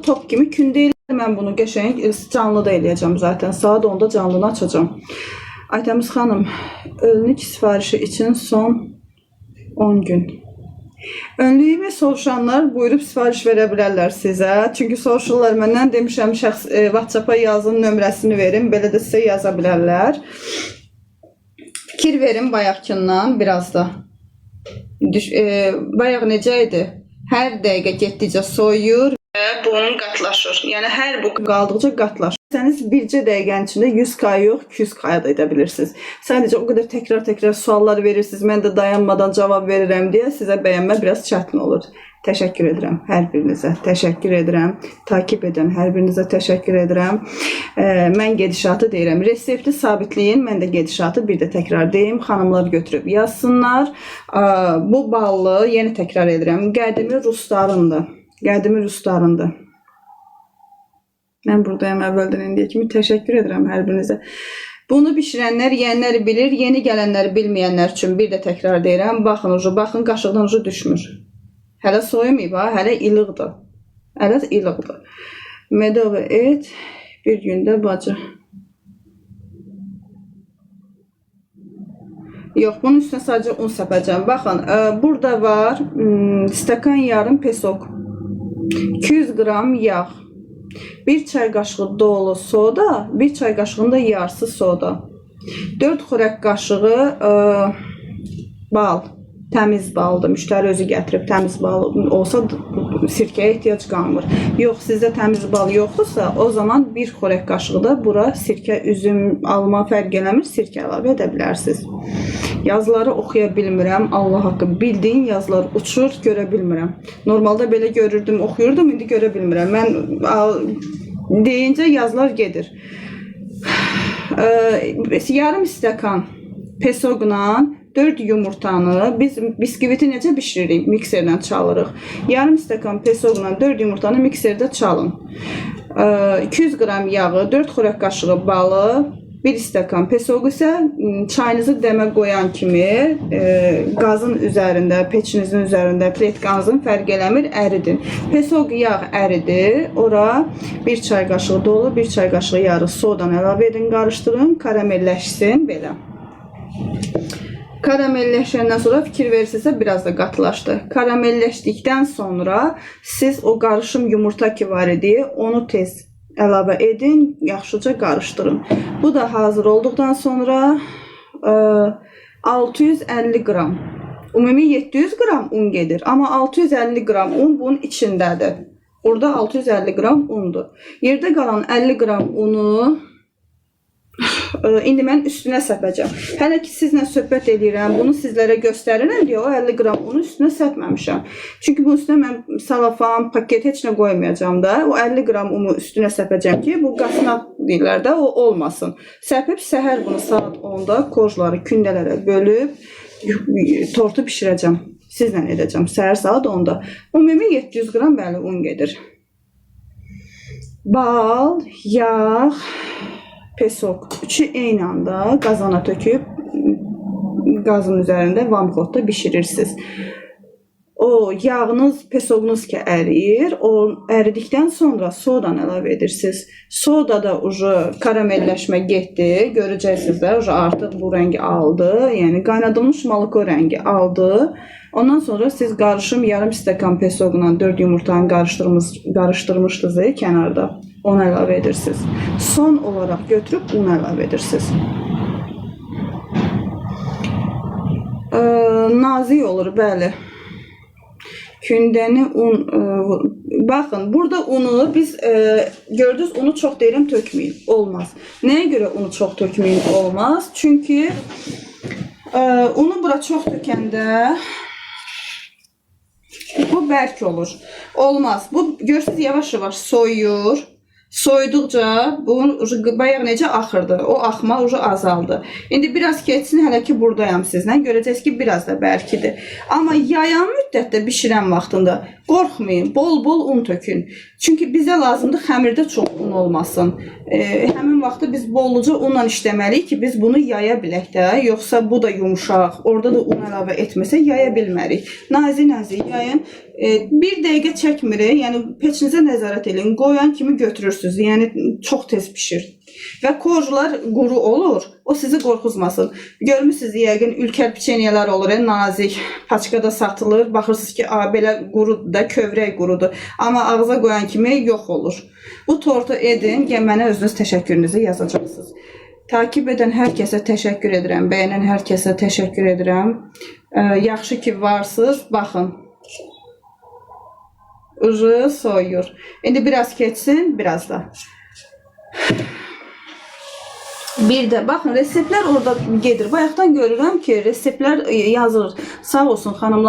top kimi kündə elə. Mən bunu qəşəng canlı da eləyəcəm zaten. Saat 10-da canlını açacağım. Aytəmiz xanım, önlük sifarişi için son 10 gün. Önlüyümü soruşanlar buyurub sifariş verə bilərlər sizə. Çünki soruşurlar məndən, demişəm WhatsApp-a yazın, nömrəsini verin, belə də sizə yaza bilərlər. Fikir verin bayaqkindən biraz da. Bayaq necə idi? Hər dəqiqə getdikcə soyuyur və bunun qatlaşır. Yəni hər bu qaldıqca qatlaşır. Səniz bircə dəqiqənin içində 100K yox, 200K da edə bilirsiniz. Sadəcə o qədər təkrar suallar verirsiniz. Mən də dayanmadan cavab verirəm deyə sizə bəyənmə biraz çətin olur. Təşəkkür edirəm hər birinizə. Təşəkkür edirəm. Takip edən hər birinizə təşəkkür edirəm. Mən gedişatı deyirəm. Resepti sabitləyin. Mən də gedişatı bir də təkrar deyim. Xanımlar götürüb yazsınlar. Bu ballı, yeni təkrar edirəm. Qədimi ruslarındır. Qədimi ruslarındır. Mən buradayım əvvəldən indiyə kimi. Təşəkkür edirəm hər birinizə. Bunu bişirənlər, yeyənlər bilir. Yeni gələnləri bilməyənlər üçün bir də təkrar deyirəm. Baxın ucu, baxın qaşıqdan ucu düşmür. Hələ soyumayıb ha, hələ ilıqdır. Hələ ilıqdır. Medova et, bir gündə bacı. Yox, bunun üstünə sadəcə un səpəcəm. Baxın, burada var stakan yarım pesok, 200 qram yağ, 1 çay qaşığı dolu soda, 1 çay qaşığında yarısı soda, 4 xörək qaşığı bal. Təmiz baldır. Müştəri özü gətirib təmiz bal olsa sirkəyə ehtiyac qalmır. Yox, sizdə təmiz bal yoxdursa, o zaman 1 xörək qaşığı da bura sirkə, üzüm, alma fərq eləmir, sirkə əlavə edə bilərsiniz. Yazıları oxuya bilmirəm. Allah haqqı, bildiyin yazılar uçur, görə bilmirəm. Normalda belə görürdüm, oxuyurdum, indi görə bilmirəm. Mən deyincə yazılar gedir. Yarım stəkan pesoqla 4 yumurtanı, biz biskviti necə bişiririk? Mikserlə çalırıq. Yarım stəkan pesoqla 4 yumurtanı mikserdə çalın. 200 qram yağı, 4 xörək qaşığı balı, 1 stəkan pesoq isə çayınızı dəmə qoyan kimi qazın üzərində, peçinizin üzərində, pletkanızın fərq eləmir, əridin. Pesoq yağ əridi, ora 1 çay qaşığı dolu, 1 çay qaşığı yarı sodan əlavə edin, qarışdırın, karamelləşsin belə. Karamelləşəndən sonra fikir verirsinizsə biraz da qatılaşdı. Karamelləşdikdən sonra siz o qarışım yumurta ki var idi, onu tez əlavə edin, yaxşıca qarışdırın. Bu da hazır olduqdan sonra 650 qram, ümumi 700 qram un gedir. Amma 650 qram un bunun içindədir. Burada 650 qram undur. Yerdə qalan 50 qram unu indi mən üstünə səpəcəm. Hələ ki sizlə söhbət edirəm, bunu sizlərə göstərirəm deyə o 50 qram unu üstünə səpməmişəm. Çünki bunun üstünə mən salafan, paket heç nə qoymayacam da. O 50 qram unu üstünə səpəcəm ki, bu qasnaq deyirlər də, o olmasın. Səpib səhər bunu saat 10-da kojları kündələrə bölüb tortu bişirəcəm. Sizlə edəcəm səhər saat 10-da. Ümumi 700 qram bəli un gedir. Bal, yağ, pesok, üçü eyni anda qazana töküb qazın üzərində vamxotda bişirirsiniz. O yağınız, pesoqunuz ki əriyir, o əridikdən sonra sodan əlavə edirsiniz. Soda da karamelləşmə getdi, görəcəksiniz də artıq bu rəngi aldı, yəni qaynadılmış malko rəngi aldı. Ondan sonra siz qarışım yarım stəkan pesoqla 4 yumurtanı qarışdırmışdınız kənarda. Onu əlavə edirsiniz. Son olaraq götürüb un əlavə edirsiniz. Nazik olur, bəli. Kündəni un, baxın, burada unu biz gördünüz, unu çox deyirəm tökməyin, olmaz. Nəyə görə unu çox tökməyin olmaz? Çünki unu bura çox tökəndə bu bərk olur. Olmaz. Bu görürsünüz yavaş-yavaş soyuyur. Soyduqca bu bayaq necə axırdı, o axma azaldı. İndi biraz keçsin, hələ ki buradayam sizlə. Görəcəksiniz ki biraz da bərkidir. Amma yayan müddətdə bişirən vaxtında qorxmayın, bol-bol un tökün. Çünki bizə lazımdır xəmirdə çox un olmasın. Həmin vaxtda biz bolluca unla işləməliyik ki biz bunu yaya bilək də. Yoxsa bu da yumuşaq, orada da un əlavə etməsə yaya bilmərik. Nazik-nazik yayın. Bir dəqiqə çəkmir, yəni peçinizə nəzarət edin. Qoyan kimi götürürsüz. Yəni çox tez bişir. Və korjlar quru olur. O sizi qorxuzmasın. Görmüsünüz yəqin ülkər piçenyelər olur, nazik, paçkada satılır. Baxırsınız ki, belə qurudur da, kövrək qurudur. Amma ağza qoyan kimi yox olur. Bu tortu edin, mənə özünüz təşəkkürünüzü yazacaqsınız. Takip edən hər kəsə təşəkkür edirəm. Bəyənən hər kəsə təşəkkür edirəm. Yaxşı ki varsınız. Baxın. Ucu soyuyor. İndi biraz keçsin, biraz da. Bir də baxın, reseptlər orada gedir. Bayaqdan görürəm ki, reseptlər yazılır. Sağ olsun xanımlar.